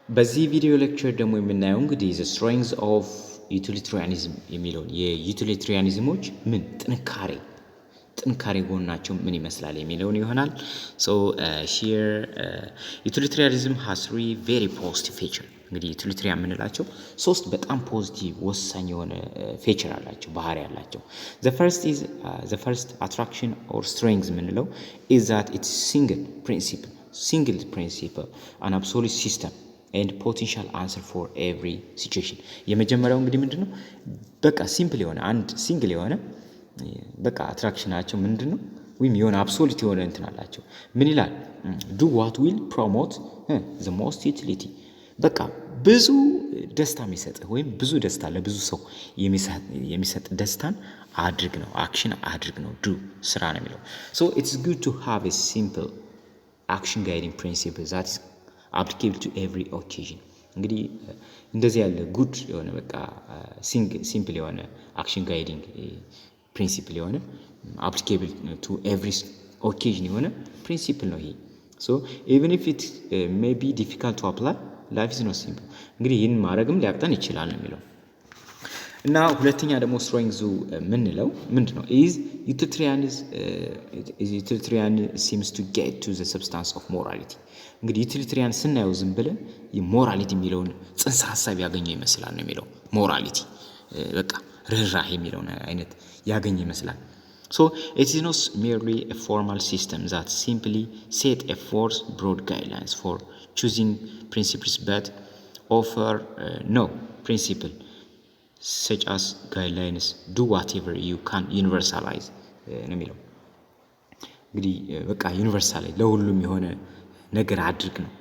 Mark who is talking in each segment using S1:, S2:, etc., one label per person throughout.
S1: በዚህ ቪዲዮ ሌክቸር ደግሞ የምናየው እንግዲህ the strengths of utilitarianism የሚለውን የዩቲሊታሪያኒዝሞች ምን ጥንካሬ ጎናቸው ምን ይመስላል የሚለውን ይሆናል። so here utilitarianism has three very positive features። እንግዲህ ዩቲሊታሪያን የምንላቸው ሶስት በጣም ፖዚቲቭ ወሳኝ የሆነ ፌቸር አላቸው ባህሪ አላቸው። the first attraction or strength የምንለው is that it's single principle an absolute system and potential answer for every situation። የመጀመሪያው እንግዲህ ምንድነው በቃ ሲምፕል የሆነ አንድ ሲንግል የሆነ በቃ አትራክሽናቸው ምንድነው ወይም የሆነ አብሶሉት የሆነ እንትን አላቸው። ምን ይላል do what will promote the most utility። በቃ ብዙ ደስታ የሚሰጥ ወይም ብዙ ደስታ ለብዙ ሰው የሚሰጥ ደስታን አድርግ ነው አክሽን አድርግ ነው do ስራ ነው የሚለው። so it's good to have a simple action guiding principle that is applicable to every occasion። እንግዲህ እንደዚህ ያለ ጉድ የሆነ በቃ ሲምፕል የሆነ አክሽን ጋይዲንግ ፕሪንሲፕል የሆነ applicable to every occasion የሆነ ፕሪንሲፕል ነው ይሄ። so even if it may be difficult to apply life is not simple። እንግዲህ ይህን ማድረግም ሊያቅተን ይችላል ነው የሚለው። እና ሁለተኛ ደግሞ ስትሬንግዙ ምንለው ምንድነው is utilitarian seems to get to the substance of morality። እንግዲህ ዩቲሊታሪያን ስናየው ዝም ብለን ሞራሊቲ የሚለውን ጽንሰ ሐሳብ ያገኘው ይመስላል ነው የሚለው። ሞራሊቲ በቃ ርህራሄ የሚለውን አይነት ያገኘ ይመስላል። so it is not merely a formal system that simply set a force broad guidelines for choosing principles but offer no principle such as guidelines do whatever you can universalize ነው የሚለው። እንግዲህ በቃ ዩኒቨርሳል ለሁሉም የሆነ ነገር አድርግ ነው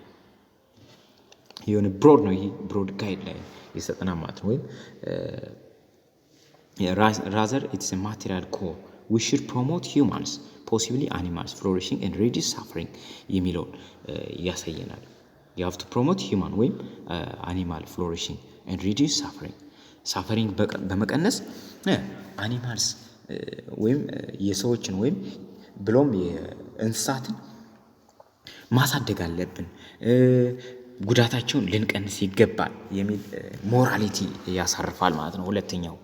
S1: የሆነ ብሮድ ነው ይሄ ብሮድ ጋይድላይን ይሰጠና ማለት ነው። ወይም rather it's a material core we should promote humans possibly animals flourishing and reduce suffering የሚለውን ያሳየናል። you have to promote human ወይም animal flourishing and reduce suffering በመቀነስ አኒማልስ ወይም የሰዎችን ወይም ብሎም የእንስሳትን ማሳደግ አለብን ጉዳታቸውን ልንቀንስ ይገባል የሚል ሞራሊቲ ያሳርፋል ማለት ነው። ሁለተኛው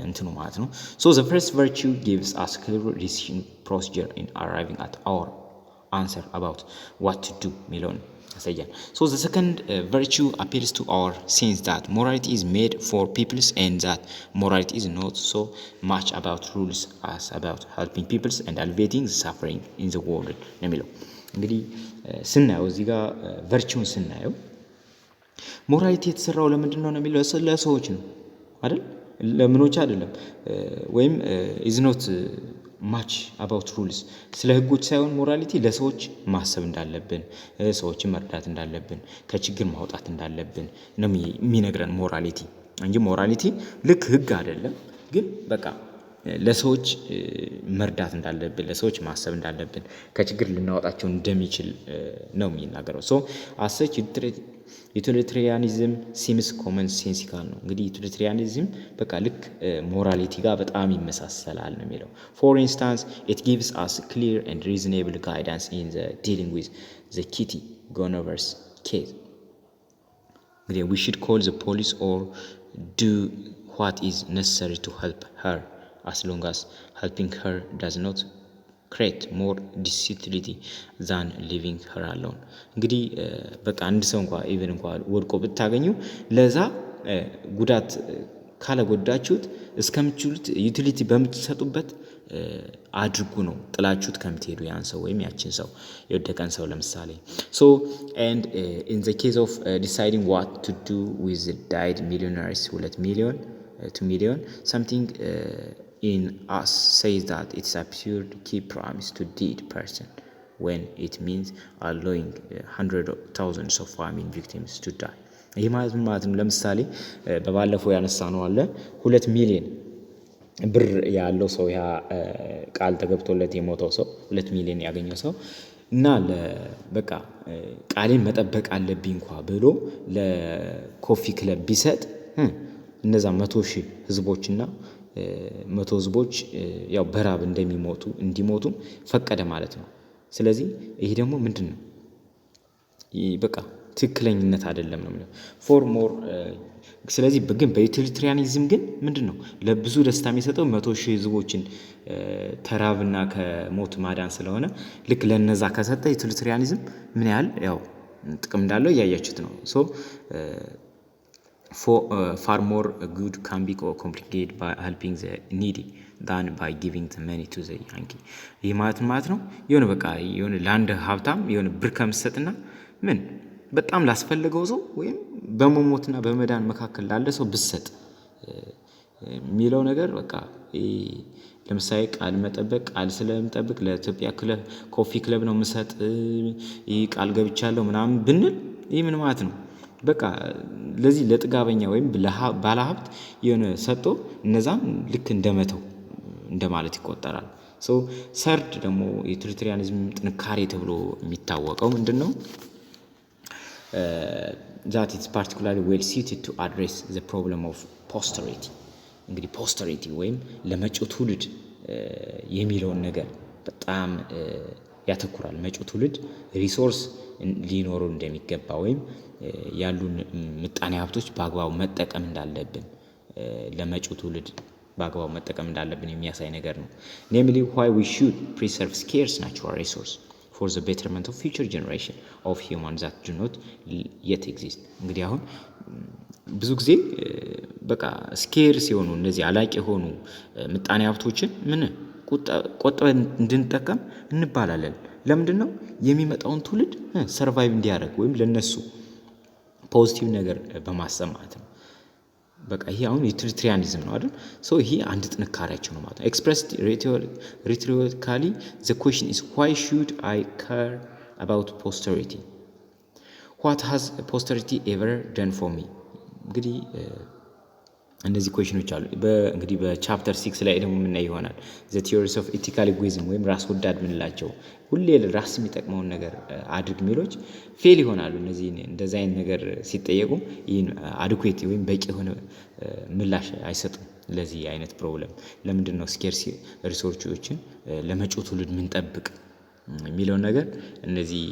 S1: እንትኑ ማለት ነው። so the first virtue gives us clear decision procedure in arriving at our answer about what to do የሚለውን ያሳያል። so the second virtue appeals to our sense that morality is made for peoples and that morality is not so much about rules as about helping peoples and alleviating the suffering in the world ነው የሚለው። እንግዲህ ስናየው እዚህ ጋር ቨርቹን ስናየው ሞራሊቲ የተሰራው ለምንድን ነው የሚለው ለሰዎች ነው አይደል ለምኖች አይደለም። ወይም is not much about rules ስለ ህጎች ሳይሆን ሞራሊቲ ለሰዎች ማሰብ እንዳለብን ሰዎችን መርዳት እንዳለብን ከችግር ማውጣት እንዳለብን ነው የሚነግረን ሞራሊቲ እንጂ ሞራሊቲ ልክ ህግ አይደለም ግን በቃ ለሰዎች መርዳት እንዳለብን ለሰዎች ማሰብ እንዳለብን ከችግር ልናወጣቸው እንደሚችል ነው የሚናገረው። so as such utilitarianism seems common sensical ነው። እንግዲህ utilitarianism በቃ ልክ ሞራሊቲ ጋር በጣም ይመሳሰላል ነው የሚለው። for instance it gives us clear and reasonable guidance in the dealing with the kitty Gonover's case. እንግዲህ we should call the police or do what is necessary to help her as long as helping her does not create more disability than leaving her alone። እንግዲህ በቃ አንድ ሰው እንኳን ኢቭን እንኳን ወድቆ ብታገኙ ለዛ ጉዳት ካለጎዳችሁት እስከምትችሉት ዩቲሊቲ በምትሰጡበት አድርጉ ነው ጥላችሁት ከምትሄዱ ያን ሰው ወይም ያችን ሰው የወደቀን ሰው ለምሳሌ። so and in the case of deciding what to do with the died millionaires 2 million something in us says that it's absurd to keep promise to dead person when it means allowing hundreds of thousands of famine victims to die። ይሄ ማለት ነው ለምሳሌ በባለፈው ያነሳነው አለ 2 ሚሊዮን ብር ያለው ሰው ያ ቃል ተገብቶለት የሞተው ሰው 2 ሚሊዮን ያገኘው ሰው እና በቃ ቃሌን መጠበቅ አለብኝ እንኳን ብሎ ለኮፊ ክለብ ቢሰጥ እነዛ 100,000 ህዝቦችና 100 ህዝቦች ያው በራብ እንዲሞቱ ፈቀደ ማለት ነው። ስለዚህ ይሄ ደግሞ ምንድነው በቃ ትክክለኝነት አይደለም ነው የሚለው for more ስለዚህ ግን በዩቲሊታሪያኒዝም ግን ምንድነው ለብዙ ደስታ የሚሰጠው 100,000 ህዝቦችን ተራብና ከሞት ማዳን ስለሆነ ልክ ለነዛ ከሰጠ ዩቲሊታሪያኒዝም ምን ያህል ያው ጥቅም እንዳለው ያያችሁት ነው so far more good can be complicated by helping the needy than by giving the money to the yankee ይህ ማለት ነው የሆነ በቃ የሆነ ላንድ ሀብታም የሆነ ብር ከምሰጥና ምን በጣም ላስፈልገው ሰው ወይም በመሞትና በመዳን መካከል ላለ ሰው ብሰጥ የሚለው ነገር በቃ ለምሳሌ ቃል መጠበቅ ቃል ስለምጠብቅ ለኢትዮጵያ ክለብ ኮፊ ክለብ ነው መስጠት ቃል ገብቻለሁ ምናምን ብንል ይሄ ምን ማለት ነው በቃ ለዚህ ለጥጋበኛ ወይም ባለሀብት የሆነ ሰጥቶ እነዛን ልክ እንደመተው እንደማለት ይቆጠራል so ሰርድ ደግሞ የዩቲሊታሪያኒዝም ጥንካሬ ተብሎ የሚታወቀው ምንድነው that is particularly well suited to address the problem of posterity እንግዲህ posterity ወይም ለመጪው ትውልድ የሚለውን ነገር በጣም ያተኩራል መጪው ትውልድ ሪሶርስ ሊኖሩ እንደሚገባ ወይም ያሉን ምጣኔ ሀብቶች በአግባቡ መጠቀም እንዳለብን ለመጪው ትውልድ በአግባቡ መጠቀም እንዳለብን የሚያሳይ ነገር ነው namely why we should preserve scarce natural resource for the betterment of future generation of humans that do not yet exist እንግዲህ አሁን ብዙ ጊዜ በቃ ስኬርስ የሆኑ እነዚህ አላቂ የሆኑ ምጣኔ ሀብቶችን ምን ቆጥበን እንድንጠቀም እንባላለን ለምንድነው የሚመጣውን ትውልድ ሰርቫይቭ እንዲያደርግ ወይም ለነሱ ፖዚቲቭ ነገር በማሰብ ማለት ነው በቃ ይሄ አሁን ዩቲሊታሪያኒዝም ነው አይደል ሶ ይሄ አንድ ጥንካሬያቸው ነው ማለት ነው expressed rhetorically the question is why should I care about posterity what has posterity ever done for me እንግዲህ እነዚህ ኩዌሽኖች አሉ እንግዲህ በቻፕተር 6 ላይ ደግሞ ምን ይሆናል the theories of ethical egoism ወይም ራስ ወዳድ ምንላቸው ሁሌ ራስ የሚጠቅመውን ነገር አድርግ ሚሎች ፌል ይሆናሉ እነዚህ እንደዛ አይነት ነገር ሲጠየቁ ይሄን አድኩዌት ወይም በቂ ሆነ ምላሽ አይሰጡም ለዚህ አይነት ፕሮብለም ለምንድነው ስኬርስ ሪሶርሶችን ለመጪው ትውልድ ምን ጠብቅ የሚለው ነገር እነዚህ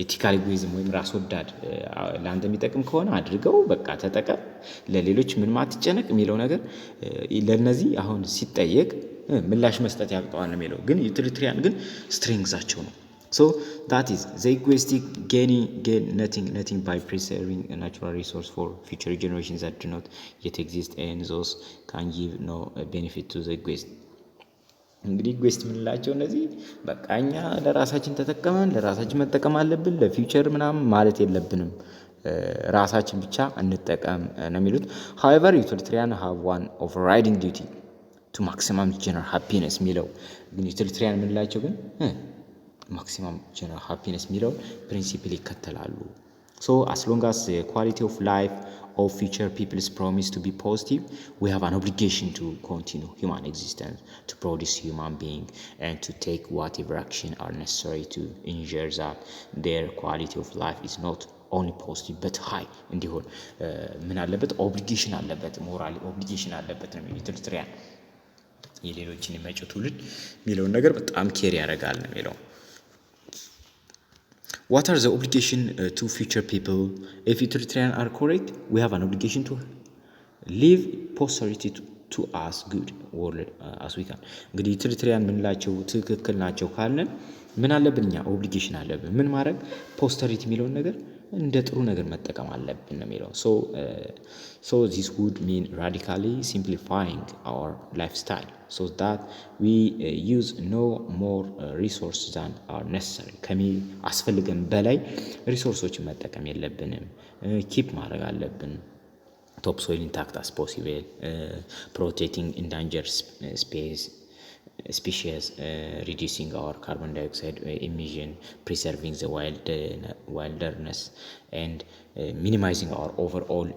S1: ኤቲካል ኢጎይዝም ወይም ራስ ወዳድ ለአንተ የሚጠቅም ከሆነ አድርገው በቃ ተጠቀም ለሌሎች ምን ማትጨነቅ የሚለው ነገር ለነዚህ አሁን ሲጠየቅ ምላሽ መስጠት ያቅተዋል ነው የሚለው ግን ዩቲሊታሪያን ግን ስትሬንግዛቸው ነው so that is the egoistic gain nothing by preserving a natural resource for future generations that do not yet exist and those can give no benefit to the egoist እንግዲህ ኢጎይስት ምንላቸው እነዚህ በቃኛ ለራሳችን ተጠቀመን ለራሳችን መጠቀም አለብን ለፊውቸር ምናምን ማለት የለብንም ራሳችን ብቻ እንጠቀም ነው የሚሉት however utilitarian have one overriding duty to maximum general happiness የሚለው ግን utilitarian ምንላቸው ግን maximum general happiness የሚለው ፕሪንሲፕል ይከተላሉ so as long as the quality of life of future people's promise to be positive we have an obligation to continue human existence to produce human being and to take whatever action are necessary to ensure that their quality of life is not only positive but high እንዲሆን ምን አለበት ኦብሊጌሽን አለበት ሞራል ኦብሊጌሽን አለበት ነው ዩቲሊታሪያን የሌሎችን የመጪው ትውልድ የሚለውን ነገር በጣም ኬር ያደርጋል ነው የሚለው What are the obligation to future people? If utilitarian are correct, we have an obligation to leave posterity to us good world as we can. እንግዲህ utilitarian ምንላቸው ትክክል ናቸው ካለን ምን አለብንኛ ኦብሊጌሽን አለብን ምን ማድረግ posterity የሚለውን ነገር እንደ ጥሩ ነገር መጠቀም አለብን ነው የሚለው so this would mean radically simplifying our lifestyle so that we use no more resources than are necessary ከሚ አስፈልገን በላይ ሪሶርሶችን መጠቀም የለብንም ኪፕ ማድረግ አለብን topsoil intact as possible protecting endangered species reducing our carbon dioxide emission preserving the wilderness and minimizing our overall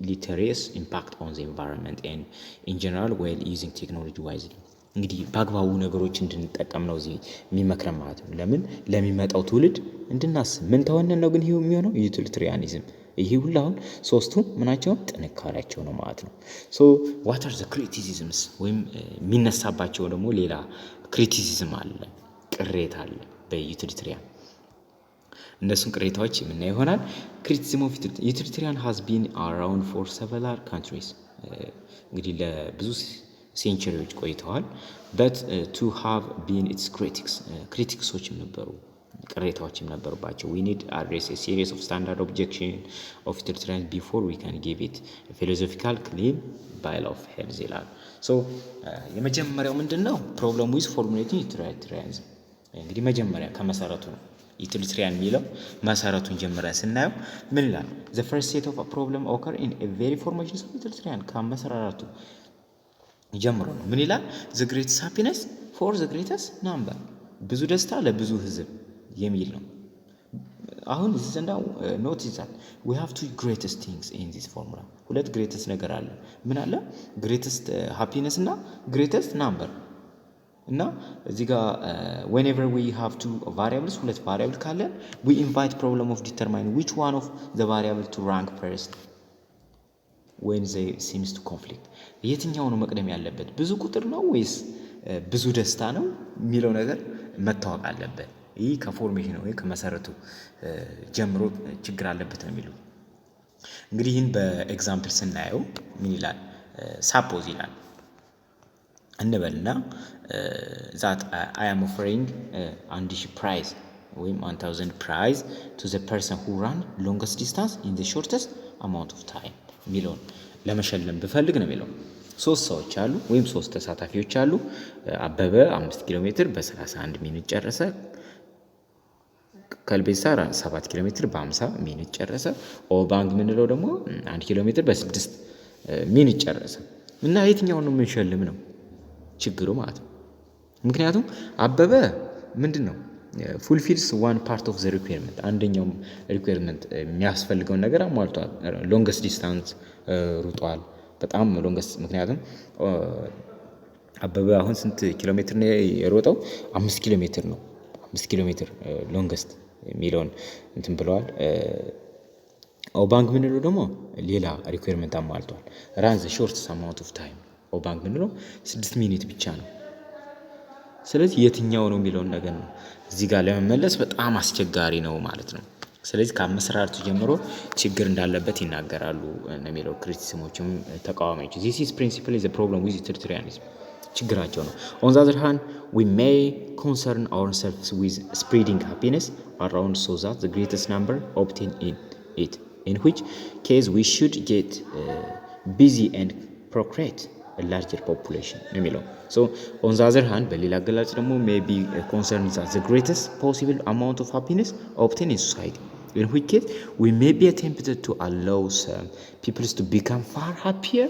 S1: deleterious impact on the environment and in general while using technology wisely እንግዲህ በአግባቡ ነገሮች እንድንጠቀም ነው እዚህ የሚመክረን ማለት ነው ለምን ለሚመጣው ትውልድ እንድናስብ ምን ተወነን ነው ግን ይሄው የሚሆነው ዩቲሊታሪያኒዝም ይሄ ሁሉ አሁን ሶስቱም ምናቸው ጥንካሬያቸው ነው ማለት ነው so what are the criticisms ወይም የሚነሳባቸው ደግሞ ሌላ ክሪቲሲዝም አለ ቅሬታ አለ በዩቲሊታሪያን እነሱን ቅሬታዎች የምናየው ይሆናል። criticism of utilitarian has been around for several countries እንግዲህ ለብዙ ሴንቸሪዎች ቆይተዋል። but to have been its criticsዎችም ነበሩ ቅሬታዎችም ነበሩባቸው. we need address a series of standard objection of utilitarianism before we can give it a philosophical claim by of health ይላል. so የመጀመሪያው ምንድነው problem with formulating utilitarianism እንግዲህ መጀመሪያ ከመሰረቱ ነው utilitarian የሚለው መሰረቱን ጀምረን ስናየው ምን ይላል the first set of a problem occur in a very formation of utilitarian ከመሰረቱ ጀምሮ ነው ምን ይላል the greatest happiness for the greatest number ብዙ ደስታ ለብዙ ህዝብ የሚል ነው። አሁን እዚህ ዘንዳ ኖቲስ that we have two greatest things in this formula ሁለት greatest ነገር አለ ምን አለ greatest happiness እና greatest number እና እዚህ ጋር whenever we have two variables ሁለት variable ካለ we invite problem of determine which one of the variable to rank first when they seems to conflict የትኛው ነው መቅደም ያለበት ብዙ ቁጥር ነው ወይስ ብዙ ደስታ ነው የሚለው ነገር መታወቅ አለበት። ይህ ከፎርሜሽን ነው ከመሰረቱ ጀምሮ ችግር አለበት ነው የሚሉ እንግዲህ ይህን በኤግዛምፕል ስናየው ምን ይላል ሳፖዝ ይላል እንበልና that I am offering 1000 prize ወይም 1000 prize to the person who run longest distance in the shortest amount of time ሚለውን ለመሸለም ብፈልግ ነው የሚለው ሶስት ሰዎች አሉ ወይም ሶስት ተሳታፊዎች አሉ አበበ 5 ኪሎ ሜትር በ31 ሚኒት ጨረሰ ከልቤሳ 7 ኪሎ ሜትር በ50 ሚኒት ጨረሰ ኦባንግ ምንለው ደግሞ 1 ኪሎ ሜትር በ6 ሚኒት ጨረሰ እና የትኛው ነው የምንሸልም ነው ችግሩ ማለት ነው ምክንያቱም አበበ ምንድነው fulfills one part of the requirement አንደኛው requirement የሚያስፈልገው ነገር አሟልቷል longest distance ሩጧል በጣም longest ምክንያቱም አበበ አሁን ስንት ኪሎ ሜትር ነው የሮጠው 5 ኪሎ ሜትር ነው 5 ኪሎ ሜትር longest ሚሊዮን እንትን ብለዋል ኦባንግ ምንለው ደግሞ ሌላ requirement አሟልቷል run the shortest amount of time ኦባንግ ምንለው 6 ሚኒት ብቻ ነው ስለዚህ የትኛው ነው የሚለው ነገር ነው እዚህ ጋር ለመመለስ በጣም አስቸጋሪ ነው ማለት ነው ስለዚህ ከአመሰራርቱ ጀምሮ ችግር እንዳለበት ይናገራሉ የሚለው ክሪቲሲዝሞችም ተቃዋሚዎች this is principally the problem with utilitarianism ችግራቸው ነው on the other hand we may concern ourselves with spreading happiness around so that the greatest number obtain in it in which case we should get busy and procreate a larger population የሚለው so on the other hand በሌላ አገላለጽ ደግሞ may be concerned that the greatest possible amount of happiness obtained in society in which case we may be tempted to allow some people to become far happier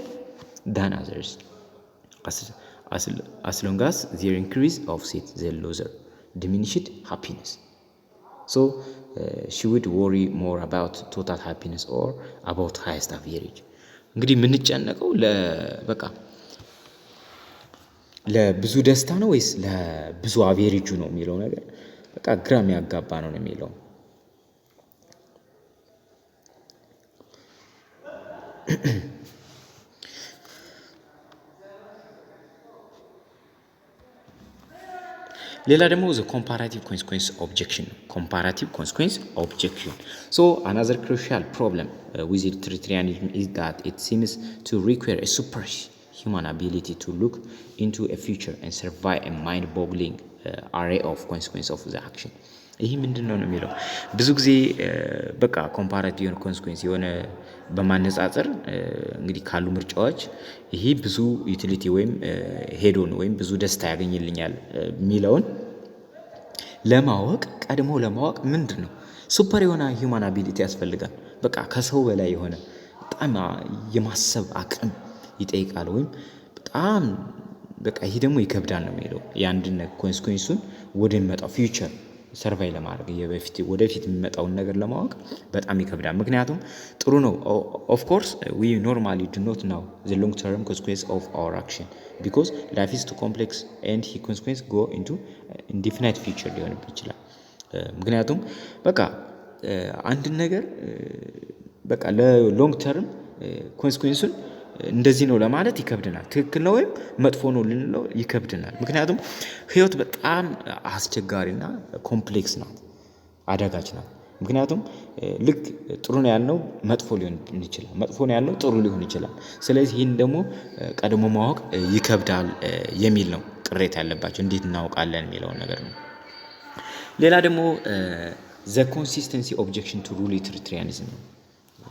S1: than others as long as their increase offsets their loser diminished happiness so she would worry more about total happiness or about highest average እንግዲህ የምንጨነቀው በቃ ለብዙ ደስታ ነው ወይስ ለብዙ አቬሬጁ ነው የሚለው ነገር በቃ ግራም ያጋባ ነው የሚለው ሌላ ደግሞ the comparative consequence objection so another crucial problem with utilitarianism is that it seems to require a superhuman ability to look into a future and survive a mind-boggling array of consequences of the action ይሄ ምንድነው ነው የሚለው ብዙ ጊዜ በቃ ኮምፓራቲቭ የሆነ ኮንሲኩዌንስ የሆነ በማነጻጸር እንግዲህ ካሉ ምርጫዎች ይሄ ብዙ ዩቲሊቲ ወይም ሄዶን ወይም ብዙ ደስታ ያገኝልኛል ሚለውን ለማወቅ ቀድሞ ለማወቅ ምንድነው ሱፐር የሆነ ሂዩማን አቢሊቲ ያስፈልጋል በቃ ከሰው በላይ የሆነ በጣም የማሰብ አቅም ይጠይቃል ወይም በጣም በቃ ይሄ ደግሞ ይከብዳል ነው የሚለው ያንድነ ኮንሲኩዌንሱን ወደሚመጣው ፊውቸር ሰርቫይ ለማድረግ ወደፊት የሚመጣውን ነገር ለማወቅ በጣም ይከብዳል ምክንያቱም ጥሩ ነው of course we normally do not know the long term consequences of our action because life is too complex and the consequences go into indefinite future ሊሆን ይችላል ምክንያቱም በቃ አንድ ነገር በቃ ለሎንግ ተርም ኮንሲኩዌንሱን እንደዚህ ነው ለማለት ይከብደናል ትክክል ነው ወይም መጥፎ ነው ልንለው ይከብደናል ምክንያቱም ህይወት በጣም አስቸጋሪና ኮምፕሌክስ ናት አዳጋች ናት ምክንያቱም ልክ ጥሩ ነው ያልነው መጥፎ ሊሆን ይችላል፣ መጥፎ ነው ያልነው ጥሩ ሊሆን ይችላል። ስለዚህ ይህን ደግሞ ቀድሞ ማወቅ ይከብዳል የሚል ነው ቅሬታ ያለባቸው። እንዴት እናውቃለን የሚለውን ነገር ነው። ሌላ ደግሞ the consistency objection to utilitarianism ነው።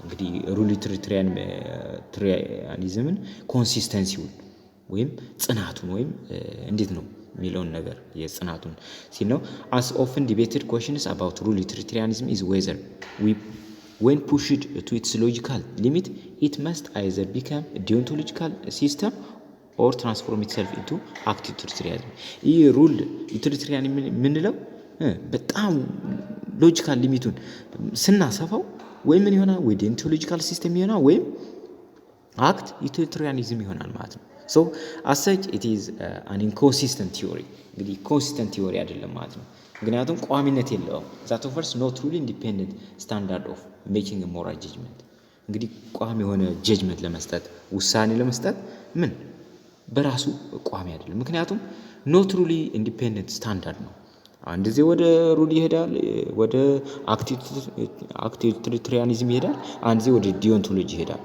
S1: እንግዲህ utilitarianismን ኮንሲስተንሲውን ወይም ጽናቱን ወይም እንዴት ነው የሚለውን ነገር የጽናቱን ሲል ነው። as often debated questions about utilitarianism is whether when pushed to its logical limit it must either become a deontological system or transform itself into active utilitarianism። ይህ utilitarian የምንለው በጣም ሎጂካል ሊሚቱን ስናሰፋው ወይ ምን ይሆናል፣ ወይ ዲኦንቶሎጂካል ሲስተም ይሆናል ወይም አክት ዩቲሊታሪያኒዝም ይሆናል ማለት ነው። so as such it is an inconsistent theory። እንግዲህ ኮንሲስተንት ቲዮሪ አይደለም ማለት ነው። ምክንያቱም ቋሚነት የለውም። that offers no truly independent standard of making a moral judgment። እንግዲህ ቋሚ የሆነ ጀጅመንት ለመስጠት ውሳኔ ለመስጠት ምን በራሱ ቋሚ አይደለም። ምክንያቱም no truly independent standard ነው። አንድ ጊዜ ወደ ሩል ይሄዳል፣ ወደ አክቲቭ ዩቲሊታሪያኒዝም ይሄዳል፣ አንድ ጊዜ ወደ ዲኦንቶሎጂ ይሄዳል።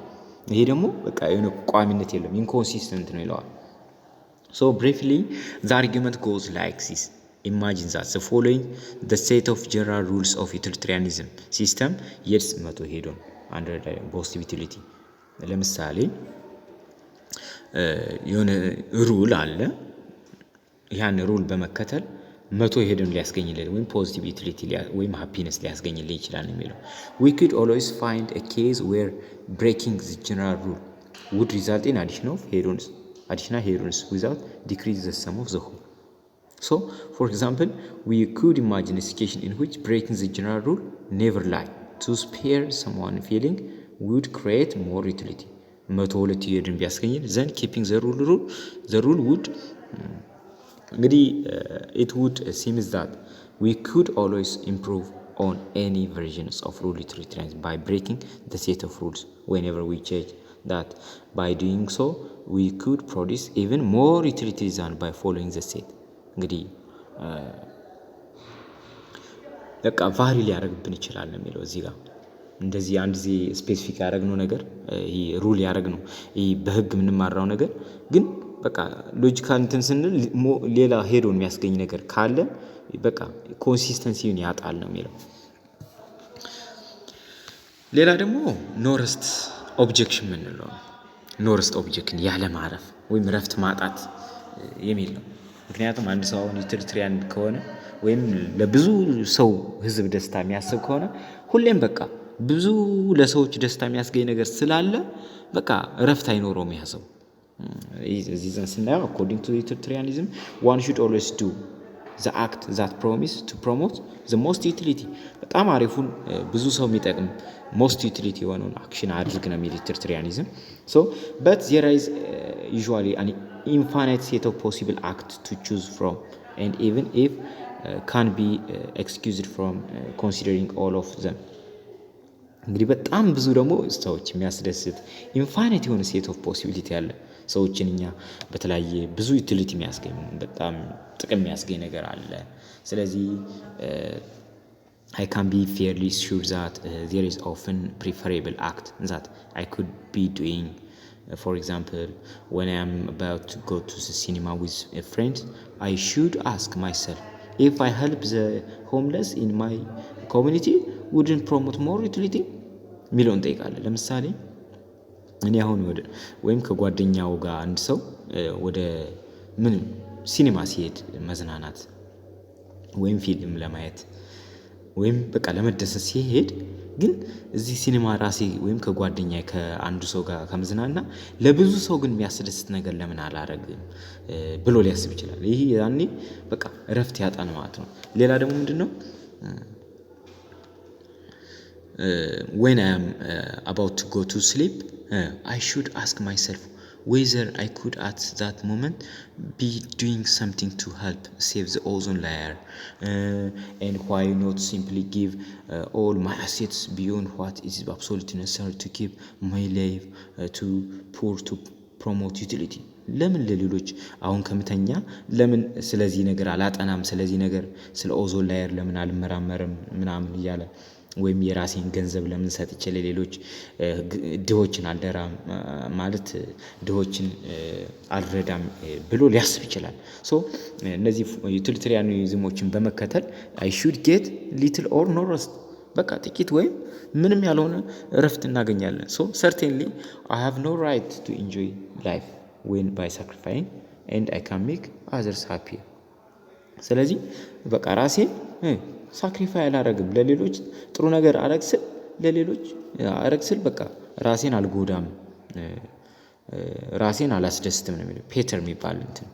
S1: ይሄ ደግሞ በቃ የሆነ ቋሚነት የለም፣ ኢንኮንሲስተንት ነው ይለዋል። so briefly the argument goes like this: imagine that the following the set of general rules of utilitarianism system yes መቶ ሄዶ under positive utility። ለምሳሌ የሆነ ሩል አለ፣ ያን ሩል በመከተል መቶ ሄደን ሊያስገኝልን ወይም ፖዚቲቭ ዩቲሊቲ ወይም ሃፒነስ ሊያስገኝልን ይችላል የሚለው። we could always find a case where breaking the general rule would result in additional hedons without decrease the sum of the whole. so for example we could imagine a situation in which breaking the general rule never lie to spare someone feeling would create more utility። መቶ ሁለት ሄደን ቢያስገኝልን then keeping the rule would እንግዲህ it would seem that we could always improve on any versions of utilitarianism by breaking the set of rules whenever we change that. by doing so we could produce even more utility than by following the set። እንግዲህ በቃ ቫሪ ሊያደርግብን ይችላል ነው የሚለው እዚህ ጋር። እንደዚህ አንድ ጊዜ ስፔሲፊክ ያደረግነው ነገር ይሄ ሩል ያደረግነው ይሄ በህግ የምንማራው ነገር ግን በቃ ሎጂካል እንትን ስንል ሌላ ሄዶ የሚያስገኝ ነገር ካለ በቃ ኮንሲስተንሲውን ያጣል ነው የሚለው። ሌላ ደግሞ ኖረስት ኦብጀክሽን የምንለው ነው። ኖረስት ኦብጀክሽን ያለ ማረፍ ወይም ረፍት ማጣት የሚል ነው። ምክንያቱም አንድ ሰው አሁን ዩቲሊታሪያን ከሆነ ወይም ለብዙ ሰው ህዝብ ደስታ የሚያስብ ከሆነ ሁሌም በቃ ብዙ ለሰዎች ደስታ የሚያስገኝ ነገር ስላለ በቃ ረፍት አይኖረውም ያ ሰው። እዚህ ዘንድ ስናየው according to utilitarianism one should always do the act that promise to promote the most utility። በጣም አሪፉን ብዙ ሰው የሚጠቅም most utility የሆነውን አክሽን አድርግ ነው የሚል utilitarianism። so but there is usually an infinite set of possible acts to choose from and even if can be excused from considering all of them። እንግዲህ በጣም ብዙ ደግሞ ሰዎች የሚያስደስት ኢንፋይናይት የሆነ ሴት ኦፍ ፖሲቢሊቲ አለ። ሰዎችን እኛ በተለያየ ብዙ ዩቲሊቲ የሚያስገኝ በጣም ጥቅም የሚያስገኝ ነገር አለ። ስለዚህ I can be fairly sure that there is often preferable act that I could be doing. For example, when I am about to go to the cinema with a friend, I should ask myself if I help the homeless in my community wouldn't promote more utility ሚለውን ጠይቃለሁ። ለምሳሌ እኔ አሁን ወይም ከጓደኛው ጋር አንድ ሰው ወደ ምን ሲኒማ ሲሄድ መዝናናት ወይም ፊልም ለማየት ወይም በቃ ለመደሰት ሲሄድ ግን እዚህ ሲኒማ ራሴ ወይም ከጓደኛ ከአንዱ ሰው ጋር ከመዝናና ለብዙ ሰው ግን የሚያስደስት ነገር ለምን አላረግም ብሎ ሊያስብ ይችላል። ይሄ ያኔ በቃ እረፍት ያጣን ማለት ነው። ሌላ ደግሞ ምንድነው when I am about to go to sleep I should ask myself whether I could at that moment be doing something to help save the ozone layer and why not simply give all my assets beyond what is absolutely necessary to keep my life too poor to promote utility። ለምን ለሌሎች አሁን ከምተኛ ለምን ስለዚህ ነገር አላጠናም፣ ስለዚህ ነገር ስለ ኦዞን ላየር ለምን አልመራመርም ምናምን እያለ ወይም የራሴን ገንዘብ ለምን ሰጥቼ ለሌሎች ድሆችን አልደራም ማለት ድሆችን አልረዳም ብሎ ሊያስብ ይችላል። ሶ እነዚህ ዩቲሊታሪያኒዝሞችን በመከተል I should get little or no rest በቃ ጥቂት ወይም ምንም ያልሆነ እረፍት እናገኛለን። ሶ certainly I have no right to enjoy life when by sacrificing and I can make others happy ስለዚህ በቃ ራሴን ሳክሪፋይ አላረግም ለሌሎች ጥሩ ነገር አረግ ስል በቃ ራሴን አልጎዳም ራሴን አላስደስትም ነው የሚለው ፔተር የሚባል እንትን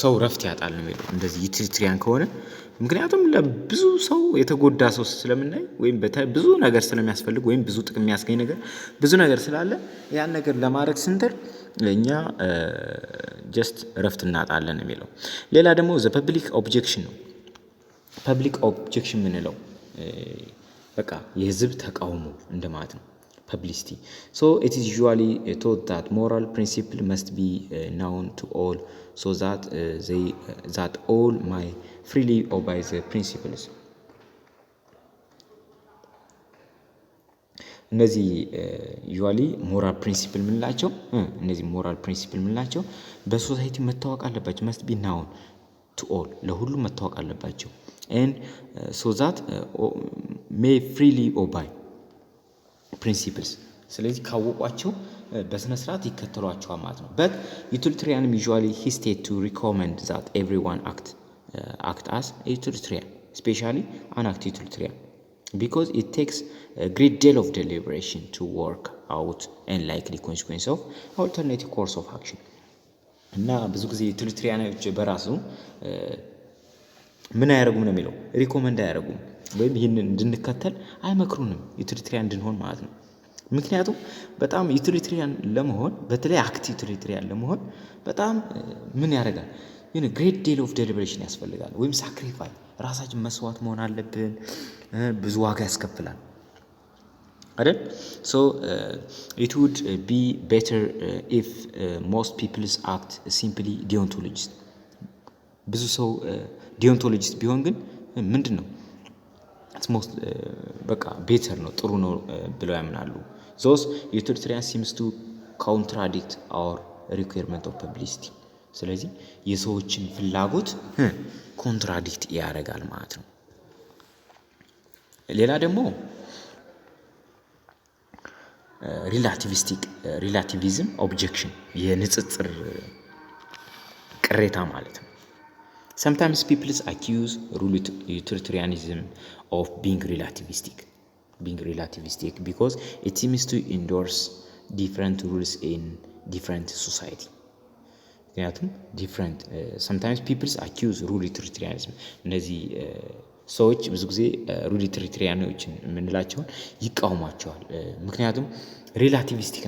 S1: ሰው ረፍት ያጣል ነው የሚለው እንደዚህ ዩቲሊታሪያን ከሆነ ምክንያቱም ለብዙ ሰው የተጎዳ ሰው ስለምናይ ወይም ብዙ ነገር ስለሚያስፈልግ ወይም ብዙ ጥቅም የሚያስገኝ ነገር ብዙ ነገር ስላለ ያን ነገር ለማድረግ ስንጥር እኛ ጀስት ረፍት እናጣለን የሚለው ሌላ ደግሞ ዘ ፐብሊክ ኦብጀክሽን ነው ፐብሊክ ኦብጀክሽን ምንለው በቃ የህዝብ ተቃውሞ እንደማለት ነው publicity so it is usually taught that moral principle must be known to all so that all may freely obey the principles እነዚህ usually moral principle ምንላቸው እነዚህ moral principle ምንላቸው በሶሳይቲ መታወቅ አለባቸው must be known to all ለሁሉም መታወቅ አለባቸው and so that may freely obey principles ስለዚህ ካወቋቸው በስነ ስርዓት ይከተሏቸዋል ማለት ነው but utilitarianism usually hesitate to recommend that everyone act as a utilitarian especially an utilitarian because it takes a great deal of deliberation to work out and likely consequence of alternative course of action እና ብዙ ጊዜ ዩቲሊታሪያኖች በራሱ ምን አያረጉም ነው የሚለው ሪኮመንድ አያረጉም ወይም ይሄንን እንድንከተል አይመክሩንም ዩቲሊታሪያን እንድንሆን ማለት ነው ምክንያቱም በጣም ዩቲሊታሪያን ለመሆን በተለይ ዩቲሊታሪያን ለመሆን በጣም ምን ያደርጋል great deal of deliberation ያስፈልጋል ወይም ሳክሪፋይ ራሳችን መስዋዕት መሆን አለብን ብዙ ዋጋ ያስከፍላል አይደል so it would be better if most people act simply deontologist ብዙ ሰው ዲዮንቶሎጂስት ቢሆን ግን ምንድነው most በቃ ቤተር ነው ጥሩ ነው ብለው ያምናሉ those utilitarian seems to contradict our requirement of publicity ስለዚህ የሰዎችን ፍላጎት ኮንትራዲክት ያደርጋል ማለት ነው ሌላ ደግሞ relativism objection የንጽጽር ቅሬታ ማለት ነው sometimes people accuse utilitarianism of being relativistic because it seems to endorse different rules in different society ምክንያቱም different sometimes people accuse utilitarianism እነዚህ ሰዎች ብዙ ጊዜ utilitarianism የምንላቸውን ይቃወሟቸዋል ምክንያቱም relativistic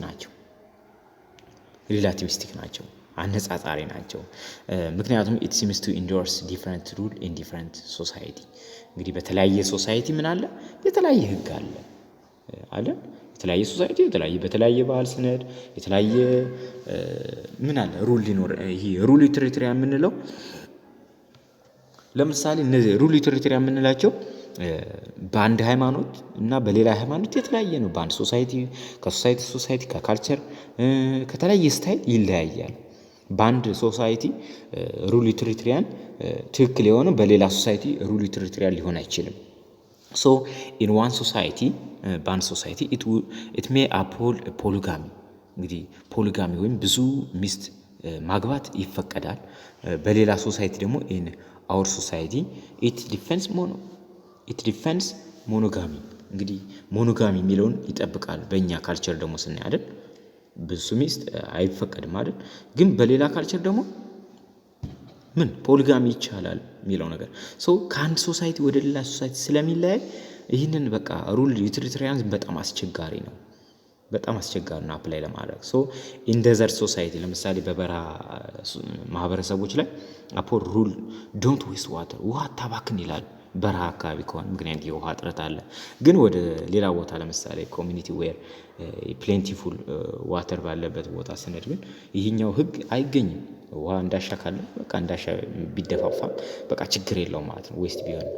S1: ናቸው አነጻጻሪ ናቸው ምክንያቱም it seems to endorse different rule in different society እንግዲህ በተለያየ ሶሳይቲ ምን አለ የተለያየ ህግ አለ የተለያየ ሶሳይቲ በተለያየ ባህል ስነድ የተለያየ ምን አለ ሩል ሊኖር ይሄ ሩል ዩቲሊታሪያን የምንለው ለምሳሌ እነዚህ ሩል ዩቲሊታሪያን የምንላቸው በአንድ ሃይማኖት እና በሌላ ሃይማኖት የተለያየ ነው በአንድ ሶሳይቲ ከሶሳይቲ ከካልቸር ከተለያየ ስታይል ይለያያል በአንድ ሶሳይቲ ሩል ዩቲሊታሪያን ትክክል የሆነ በሌላ ሶሳይቲ ሩል ዩቲሊታሪያን ሊሆን አይችልም so in one society በአንድ ሶሳይቲ it may uphold polygamy እንግዲህ ፖሊጋሚ ወይም ብዙ ሚስት ማግባት ይፈቀዳል በሌላ ሶሳይቲ ደግሞ in our society it defends monogamy እንግዲህ ሞኖጋሚ የሚለውን ይጠብቃል በእኛ ካልቸር ደግሞ ስናይ አይደል ብዙ ሚስት አይፈቀድም አይደል ግን በሌላ ካልቸር ደግሞ ምን ፖሊጋሚ ይቻላል የሚለው ነገር so ከአንድ ሶሳይቲ ወደ ሌላ ሶሳይቲ ስለሚለያይ ይህንን በቃ ሩል ዩቲሊታሪያኒዝም በጣም አስቸጋሪ ነው አፕላይ ለማድረግ so in desert society ለምሳሌ በበረሃ ማህበረሰቦች ላይ አፖር ሩል don't waste water ውሃ አታባክን ይላል በረሃ አካባቢ ከሆነ ምክንያቱም የውሃ እጥረት አለ ግን ወደ ሌላ ቦታ ለምሳሌ ኮሚኒቲ ዌር plentiful water ባለበት ቦታ ስንሄድ ግን ይሄኛው ህግ አይገኝም ውሃ እንዳሻካለ በቃ እንዳሻ ቢደፋፋ በቃ ችግር የለውም ማለት ነው ዌስት ቢሆን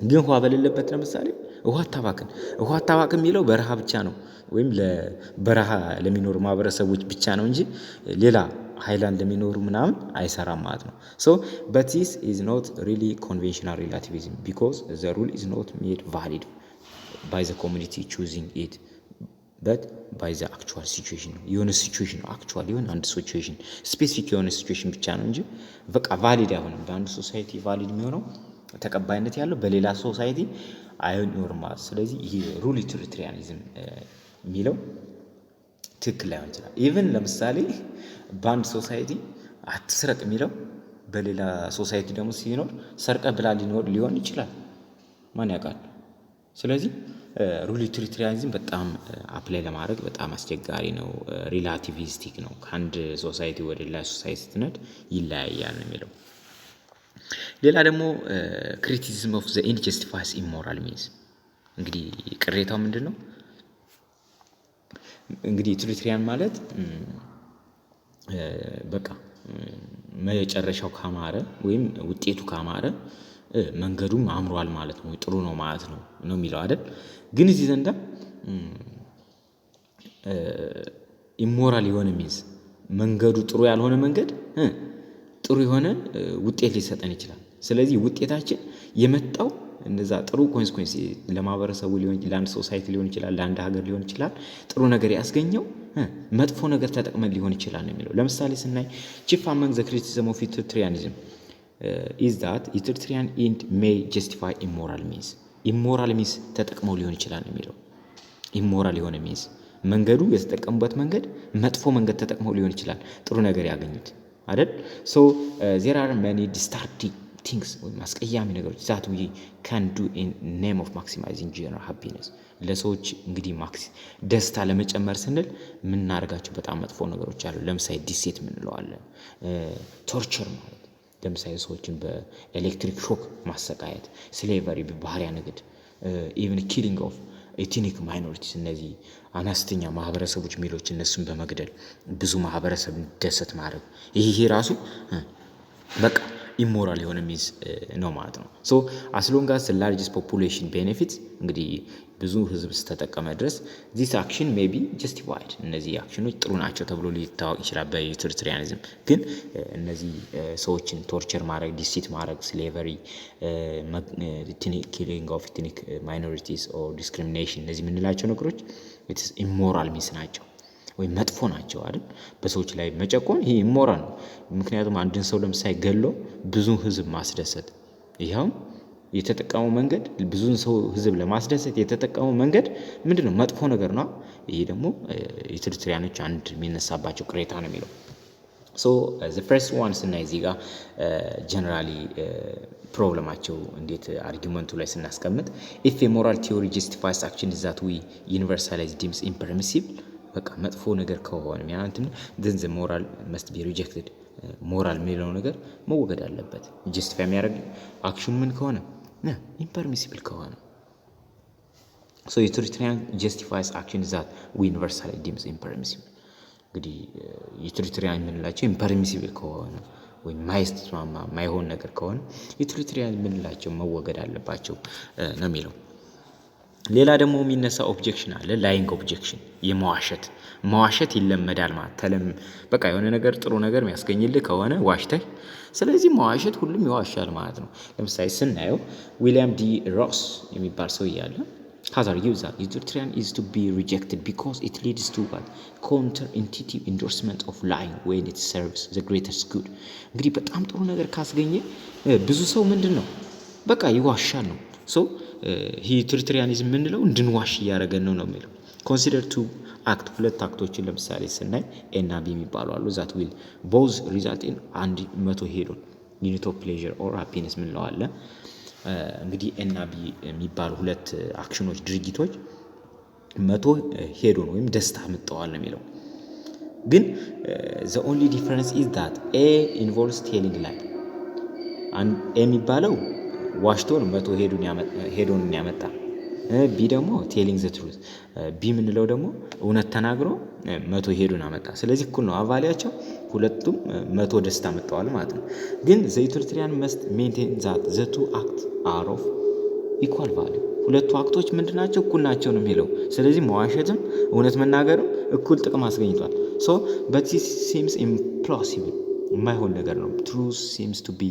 S1: ግን ውሃ በሌለበት ለምሳሌ ውሃ አታባክን የሚለው በረሃ ብቻ ነው ወይም ለበረሃ ለሚኖሩ ማህበረሰቦች ብቻ ነው እንጂ ሌላ ሃይላንድ ለሚኖሩ ምናምን አይሰራም ማለት ነው። so but this is not really conventional relativism because the rule is not made valid by the community choosing it but by the actual situation የሆነ ሲቹዌሽን አክቹዋሊ የሆነ አንድ ሲቹዌሽን ስፔሲፊክ የሆነ ሲቹዌሽን ብቻ ነው እንጂ በቃ ቫሊድ አይሆንም። በአንድ ሶሳይቲ ቫሊድ የሚሆነው ተቀባይነት ያለው በሌላ ሶሳይቲ አይኖርም ማለት። ስለዚህ ይሄ ሩል ዩቲሊታሪያኒዝም የሚለው ትክክል ላይሆን ይችላል። ኢቭን ለምሳሌ በአንድ ሶሳይቲ አትስረቅ የሚለው በሌላ ሶሳይቲ ደግሞ ሲኖር ሰርቀ ብላ ሊሆን ይችላል፣ ማን ያውቃል? ስለዚህ ሩል ዩቲሊታሪያኒዝም በጣም አፕላይ ለማድረግ በጣም አስቸጋሪ ነው፣ ሪላቲቪስቲክ ነው። ከአንድ ሶሳይቲ ወደ ሌላ ሶሳይቲ ስትነድ ይለያያል ነው የሚለው። ሌላ ደግሞ ክሪቲሲዝም ኦፍ ዘ ኤንድ ጀስቲፋይስ ኢሞራል ሚንስ። እንግዲህ ቅሬታው ምንድን ነው? እንግዲህ ዩቲሊታሪያን ማለት በቃ መጨረሻው ካማረ ወይም ውጤቱ ካማረ መንገዱም አምሯል ማለት ነው፣ ጥሩ ነው ማለት ነው የሚለው አይደል? ግን እዚህ ዘንዳ ኢሞራል የሆነ ሚንስ መንገዱ ጥሩ ያልሆነ መንገድ ጥሩ የሆነ ውጤት ሊሰጠን ይችላል። ስለዚህ ውጤታችን የመጣው እነዛ ጥሩ ኮንሲኩዌንስ ለማህበረሰቡ ሊሆን ለአንድ ሶሳይቲ ሊሆን ይችላል፣ ለአንድ ሀገር ሊሆን ይችላል። ጥሩ ነገር ያስገኘው መጥፎ ነገር ተጠቅመን ሊሆን ይችላል ነው የሚለው። ለምሳሌ ስናይ chief among the criticism of utilitarianism is that utilitarian end may justify immoral means immoral means ተጠቅመው ሊሆን ይችላል ነው የሚለው። immoral የሆነ means መንገዱ የተጠቀሙበት መንገድ መጥፎ መንገድ ተጠቅመው ሊሆን ይችላል ጥሩ ነገር ያገኙት አይደል? so there are many distracting things ወይም አስቀያሚ ነገሮች that we can do in name of maximizing general happiness ለሰዎች እንግዲህ ደስታ ለመጨመር ስንል የምናደርጋቸው በጣም መጥፎ ነገሮች አሉ። ለምሳሌ ዲሴት የምንለው አለ፣ ቶርቸር ማለት ለምሳሌ ሰዎችን በኤሌክትሪክ ሾክ ማሰቃየት፣ ስሌቨሪ በባህሪያ ንግድ፣ ኢቭን ኪሊንግ ኦፍ ኤትኒክ ማይኖሪቲስ እነዚህ አነስተኛ ማህበረሰቦች ሚሎች እነሱን በመግደል ብዙ ማህበረሰብ እንዲደሰት ማድረግ ይሄ ራሱ በቃ ኢሞራል የሆነ ሚንስ ነው ማለት ነው። ሶ as long as the largest population benefits እንግዲህ ብዙ ህዝብ ተጠቀመ ድረስ this action may be justified እነዚህ አክሽኖች ጥሩ ናቸው ተብሎ ሊታወቅ ይችላል በዩቲሊታሪያኒዝም። ግን እነዚህ ሰዎችን ቶርቸር ማድረግ፣ ዲሲት ማድረግ፣ ስሌቨሪ፣ ኪሊንግ ኦፍ ኤትኒክ ማይኖሪቲስ ኦር ዲስክሪሚኔሽን እነዚህ የምንላቸው ነገሮች ኢሞራል ሚንስ ናቸው ወይ መጥፎ ናቸው አይደል? በሰዎች ላይ መጨቆን ይሄ ኢሞራል ነው። ምክንያቱም አንድን ሰው ለምሳሌ ገሎ ብዙ ህዝብ ማስደሰት ይሄው የተጠቀመው መንገድ ብዙን ሰው ህዝብ ለማስደሰት የተጠቀመው መንገድ ምንድነው? መጥፎ ነገር ነው። ይሄ ደግሞ ዩቲሊታሪያኖች አንድ የሚነሳባቸው ቅሬታ ነው የሚለው። so the first one ስናይ እዚህ ጋር ጀነራሊ ፕሮብለማቸው እንዴት አርጊመንቱ ላይ ስናስቀምጥ if a moral theory justifies action is that we universalize deems impermissible በቃ መጥፎ ነገር ከሆነ ያንተም then the moral must be rejected ሞራል የሚለው ነገር መወገድ አለበት። ጀስቲፋይ የሚያደርግ አክሽን ምን ከሆነ impermissible ከሆነ so utilitarian justifies action that we universally deems impermissible እንግዲህ ዩቲሊታሪያን የምንላቸው impermissible ከሆነ ወይ ማይሆን ነገር ከሆነ ዩቲሊታሪያን የምንላቸው መወገድ አለባቸው ነው የሚለው። ሌላ ደግሞ የሚነሳ ኦብጀክሽን አለ፣ ላይንግ ኦብጀክሽን፣ መዋሸት ይለመዳል ማለት በቃ የሆነ ነገር ጥሩ ነገር የሚያስገኝልህ ከሆነ ዋሽተህ፣ ስለዚህ መዋሸት ሁሉም ይዋሻል ማለት ነው። ለምሳሌ ስናየው ዊሊያም ዲ ሮስ የሚባል ሰው እያለ has argued that utilitarian is to be rejected because it leads to what counterintuitive endorsement of lying when it serves the greatest good እንግዲህ በጣም ጥሩ ነገር ካስገኘ ብዙ ሰው ምንድነው በቃ ይዋሻል ነው። so ዩቲሊታሪያኒዝም ምንለው እንድንዋሽ ያደረገን ነው የሚለው። consider to act ሁለት አክቶችን ለምሳሌ ስናይ ኤ እና ቢ የሚባሉ አሉ that will both result in አንድ መቶ ሄዶን unit of pleasure or happiness ምንለው አለ። እንግዲህ ኤ እና ቢ የሚባሉ ሁለት አክሽኖች ድርጊቶች መቶ ሄዶን ወይም ደስታ መጣዋል ነው የሚለው። ግን the only difference is that a involves telling lie and a የሚባለው ዋሽቶ ነው መቶ ሄዶን ያመጣ። ቢ ደግሞ ቴሊንግ ዘ ትሩዝ ቢ ምንለው ደግሞ እውነት ተናግሮ መቶ ሄዶን አመጣ። ስለዚህ እኩል ነው አቫሊያቸው፣ ሁለቱም መቶ ደስታ መጣዋል ማለት ነው። ግን ዘ ዩቲሊታሪያን መስት ሜንቴን ዛት ዘ ቱ አክት አር ኦፍ ኢኳል ቫልዩ ሁለቱ አክቶች ምንድናቸው? እኩል ናቸው ነው የሚለው። ስለዚህ መዋሸትም እውነት መናገርም እኩል ጥቅም አስገኝቷል። ሶ but this seems implausible የማይሆን ነገር ነው። truth seems to be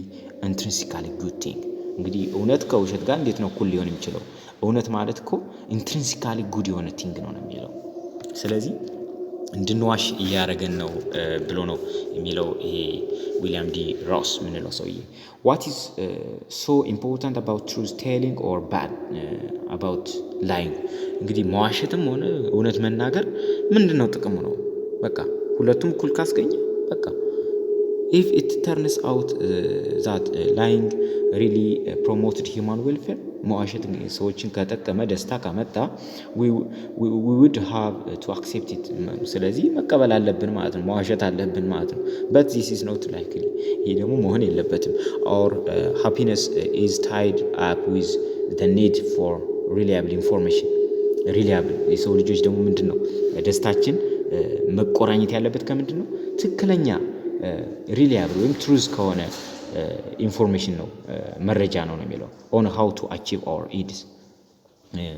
S1: intrinsically good thing እንግዲህ እውነት ከውሸት ጋር እንዴት ነው እኩል ሊሆን የሚችለው? እውነት ማለት እኮ intrinsically good የሆነ ቲንግ ነው የሚለው። ስለዚህ እንድንዋሽ እያደረገን ነው ብሎ ነው የሚለው ይሄ ዊሊያም ዲ ሮስ ምንለው ሰውዬ። what is so important about truth telling or bad about lying እንግዲህ መዋሸትም ሆነ እውነት መናገር ምንድነው ጥቅሙ ነው? በቃ ሁለቱም እኩል ካስገኘ በቃ if it turns out that lying really promoted human welfare መዋሸት ሰዎችን ከጠቀመ ደስታ ካመጣ we would have to accept it ስለዚህ መቀበል አለብን ማለት ነው። መዋሸት አለብን ማለት ነው። but this is not likely ይሄ ደግሞ መሆን የለበትም። our happiness is tied up with the need for reliable information reliable የሰው ልጆች ደግሞ ምንድነው ደስታችን መቆራኘት ያለበት ከምንድነው? ትክክለኛ reliable ወይም truth ከሆነ ኢንፎርሜሽን ነው መረጃ ነው የሚለው on how to achieve our needs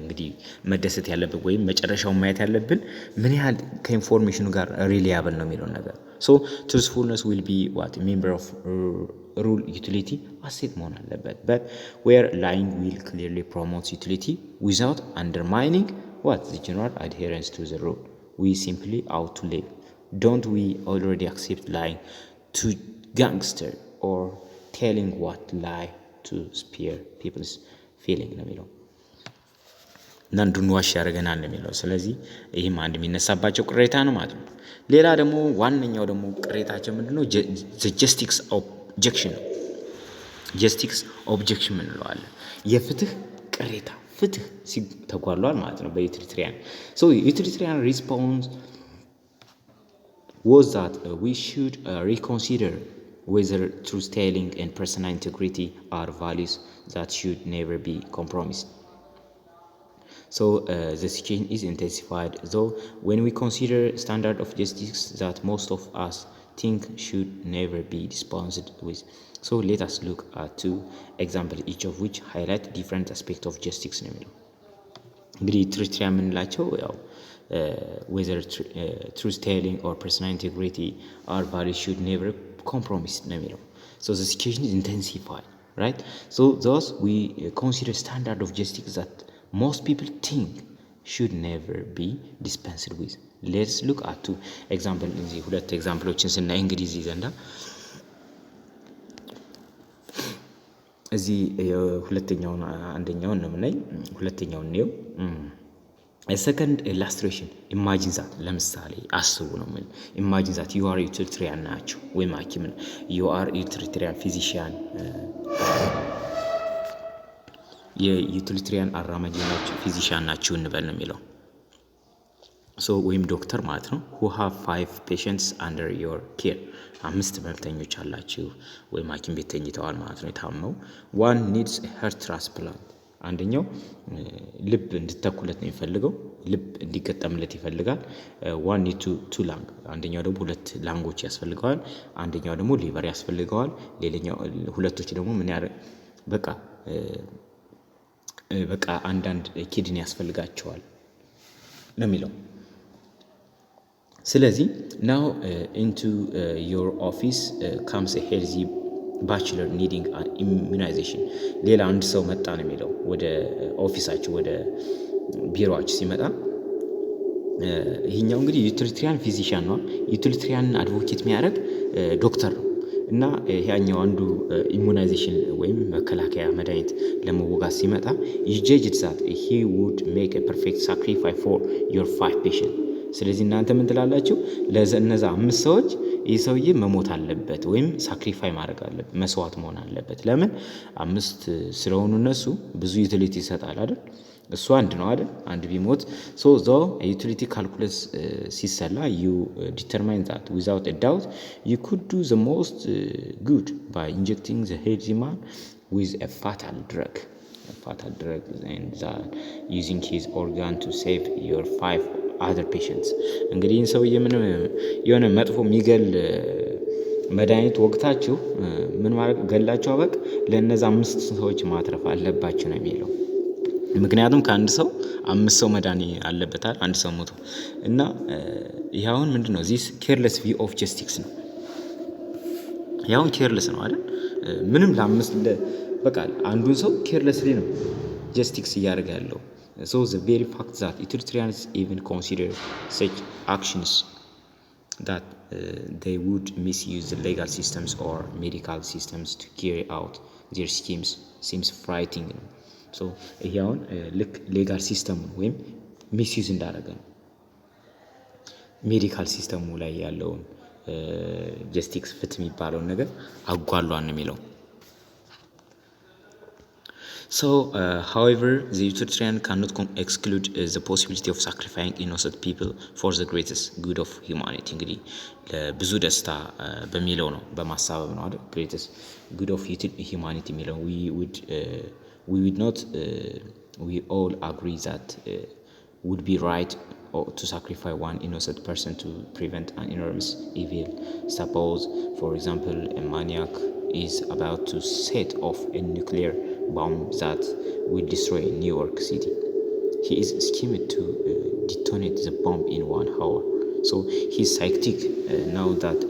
S1: እንግዲህ መደሰት ያለብን ወይም መጨረሻውን ማየት ያለብን ምን ያህል ከኢንፎርሜሽኑ ጋር ሪሊያብል ነው የሚለው ነገር so truthfulness will be what member of rule utility asset መሆን አለበት but where lying will clearly promote utility without undermining what the general adherence to the rule we simply ought to live don't we already accept lying to gangster or telling what lie to spare people's feeling ነው የሚለው እና እንድንዋሽ ያደርገናል ነው የሚለው። ስለዚህ ይህም አንድ የሚነሳባቸው ቅሬታ ነው ማለት ነው። ሌላ ደግሞ ዋነኛው ደግሞ ቅሬታቸው ምንድነው? justice objection ነው። justice objection እንለዋለን። የፍትህ ቅሬታ ፍትህ ተጓሏል ማለት ነው በዩቲሊታሪያን so utilitarian response was that we should reconsider whether truth telling and personal integrity are values that should never be compromised. So the situation is intensified though when we consider standard of justice that most of us think should never be dispensed with. So let us look at two examples each of which highlight different aspects of justice ነው የሚለው። እንግዲህ ዩቲሊታሪያን የምንላቸው ያው whether truth telling or personal integrity are values should never compromise ነው የሚለው so the situation is intensified right so thus we consider standard of justice that most people think should never be dispensed with let's look at two example እዚህ ሁለት ኤግዛምፕሎችን ስናይ እንግዲህ እዚህ ዘንዳ እዚህ ሁለተኛውን አንደኛውን ነው የምናይ ሁለተኛውን ነው a second illustration imagine that ለምሳሌ አስቡ ነው ምን imagine that you are utilitarian ናችሁ ወይም ሐኪም ነው you are utilitarian physician የዩቲሊታሪያን አራማጅ ናችሁ physician ናችሁ እንበል ነው የሚለው so ወይም ዶክተር ማለት ነው who have 5 patients under your care አምስት ህመምተኞች አላችሁ ወይም ሐኪም ቤት ተኝተዋል ማለት ነው የታመው one needs a heart transplant አንደኛው ልብ እንድተኩለት ነው የሚፈልገው ልብ እንዲገጠምለት ይፈልጋል one need to lung አንደኛው ደግሞ ሁለት ላንጎች ያስፈልገዋል አንደኛው ደግሞ ሊቨር ያስፈልገዋል ሌላኛው ሁለቶች ደግሞ ምን ያረ በቃ አንዳንድ ኪድኒ ያስፈልጋቸዋል ነው የሚለው ስለዚህ now into your office comes a healthy bachelor needing an immunization ሌላ አንድ ሰው መጣ ነው የሚለው ወደ ኦፊሳችሁ ወደ ቢሮአችሁ ሲመጣ ይሄኛው እንግዲህ ዩቲሊታሪያን ፊዚሻን ነው ዩቲሊታሪያን አድቮኬት የሚያደርግ ዶክተር ነው እና ያኛው አንዱ ኢሙናይዜሽን ወይም መከላከያ መድኃኒት ለመወጋት ሲመጣ you judged that he would make a perfect sacrifice for your 5 patients ስለዚህ እናንተ ምን ትላላችሁ ለነዛ 5 ሰዎች ይህ ሰውዬ መሞት አለበት ወይም ሳክሪፋይ ማድረግ አለበት መስዋዕት መሆን አለበት ለምን 5 ስለሆኑ እነሱ ብዙ ዩቲሊቲ ይሰጣል አይደል እሱ አንድ ነው አይደል አንድ ቢሞት so though a utility calculus ሲሰላ you determine that without a doubt you could do the most good by injecting the healthy man with a fatal drug and that using his organ to save your 5 other patients እንግዲህ ሰውዬ ምን የሆነ መጥፎ የሚገል መድኃኒት ወቅታችሁ ምን ማድረግ ገላችሁ አበቅ ለነዛ 5 ሰዎች ማትረፍ አለባችሁ ነው የሚለው ምክንያቱም ከአንድ ሰው 5 ሰው መዳን አለበታል አንድ ሰው ሞቶ እና ይሄውን ምንድነው this careless view of justice ነው። ያውን ኬርለስ ነው አይደል? ምንም ለአምስት በቃ አንዱን ሰው ኬርለስሊ ነው ጀስቲክስ እያደረገ ያለው። so the very fact that utilitarians even consider such actions that they would misuse the legal systems or medical systems to carry out their schemes seems frightening. so ይሄውን ልክ ሌጋል ሲስተም ወይም ሚስዩዝ እንዳደረገ ነው ሜዲካል ሲስተሙ ላይ ያለውን ጀስቲክስ ፍትህ የሚባለውን ነገር አጓሏን ነው የሚለው። so however the utilitarian cannot exclude the possibility of sacrificing innocent people for the greatest good of humanity. እንግዲህ ለብዙ ደስታ በሚለው ነው በማሳበብ ነው አይደል? greatest good of humanity የሚለው we would not we all agree that would be right to sacrifice one innocent person to prevent an enormous evil. Suppose, for example, a maniac is about to set off a nuclear bomb that will destroy New York City. He is schemed to detonate the bomb in 1 hour. So he's psychotic now that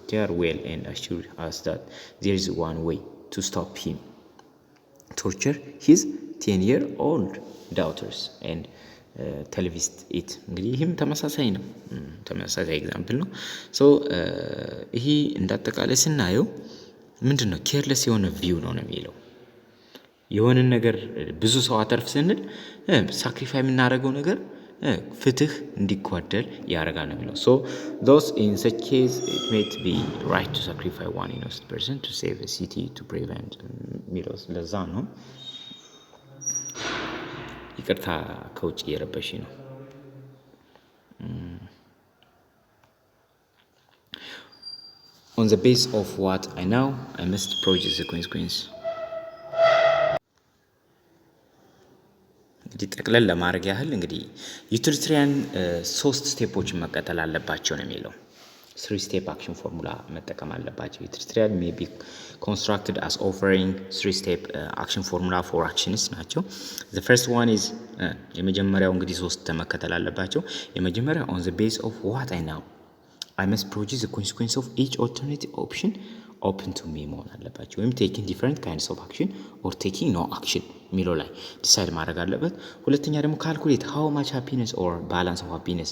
S1: they are well and assured us that there is one way to stop him. Torture his 10-year-old daughters and televisit it. እንግዲህ ይህም ተመሳሳይ ነው ተመሳሳይ ኤግዛምፕል ነው። ሶ ይሄ እንዳጠቃላይ ስናየው ምንድነው ኬርለስ የሆነ ቪው ነው የሚለው። የሆነ ነገር ብዙ ሰው አተርፍ ስንል ሳክሪፋይ የምናደርገው ነገር ፍትህ እንዲጓደል ያደርጋል ነው የሚለው። so those in such case it may be right to sacrifice one innocent person to save a city to prevent የሚለው ለዛ ነው። ይቅርታ ከውጭ የረበሽ ነው። on the base of what I know I must project the consequence. እንግዲህ ጠቅለል ለማድረግ ያህል እንግዲህ ዩቲሊታሪያን 3 ስቴፖችን መከተል አለባቸው ነው የሚለው። 3 step action formula መጠቀም አለባቸው። utilitarian may be constructed as offering 3 step action formula for actions ናቸው። the first one is የመጀመሪያው እንግዲህ 3 መከተል አለባቸው። የመጀመሪያው on the base of what I know I must project the consequence of each alternative option open to me መሆን አለባቸው። ወይም taking different kinds of action or taking no action የሚለው ላይ ዲሳይድ ማድረግ አለበት። ሁለተኛ ደግሞ calculate how much happiness or balance of happiness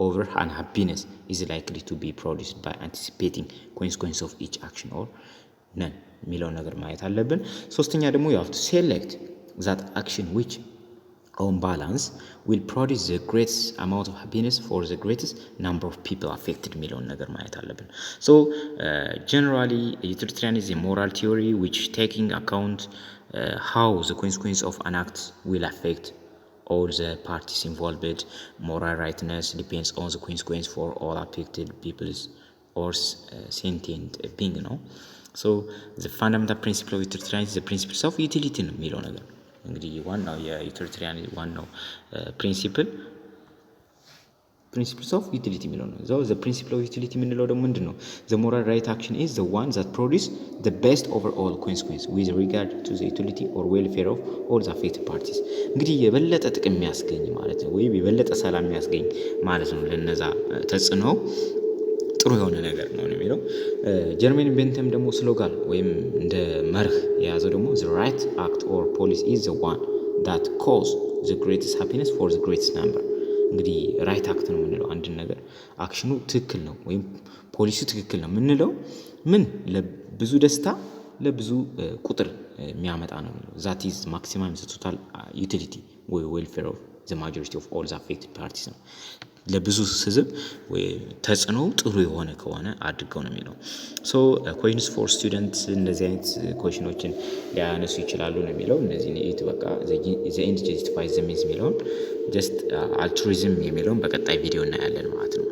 S1: over unhappiness is likely to be produced by anticipating consequence of each action or none የሚለው ነገር ማየት አለብን። ሶስተኛ ደግሞ you have to select that action which on balance will produce the greatest amount of happiness for the greatest number of people affected የሚለውን ነገር ማየት አለብን። so generally utilitarianism is a moral theory which taking account how the consequence of an act will affect all the parties involved. Moral rightness depends on the consequence for all affected peoples or sentient being ነው። so the fundamental principle of utilitarianism is the principles of utility ነው የሚለው ነገር እንግዲህ ዋናው የዩቲሊታሪያን ዋናው principles of utility የሚለው ነው። the principle of utility የምንለው ደግሞ ምንድነው? the moral right action is the one that produce the best overall consequence with regard to the utility or welfare of all the affected parties. እንግዲህ የበለጠ ጥቅም የሚያስገኝ ማለት ነው ወይም የበለጠ ሰላም የሚያስገኝ ማለት ነው ለነዛ ተጽዕኖ ጥሩ የሆነ ነገር ነው የሚለው። ጀርመን ቤንተም ደግሞ ስሎጋን ወይም እንደ መርህ የያዘው ደግሞ the right act or policy is the one that cause the greatest happiness for the greatest number. እንግዲህ ራይት አክት ነው የምንለው አንድ ነገር አክሽኑ ትክክል ነው ወይም ፖሊሲው ትክክል ነው የምንለው ምን ለብዙ ደስታ ለብዙ ቁጥር የሚያመጣ ነው የሚለው that is maximum the total utility or welfare of the majority of all the affected parties ነው። ለብዙ ህዝብ ወይ ተጽዕኖ ጥሩ የሆነ ከሆነ አድርገው ነው የሚለው። so questions for students እንደዚህ አይነት ኮሽኖችን ሊያነሱ ይችላሉ ነው የሚለው። እነዚህ ነው በቃ the end justifies the means የሚለውን just altruism የሚለውን በቀጣይ ቪዲዮ እናያለን ማለት ነው።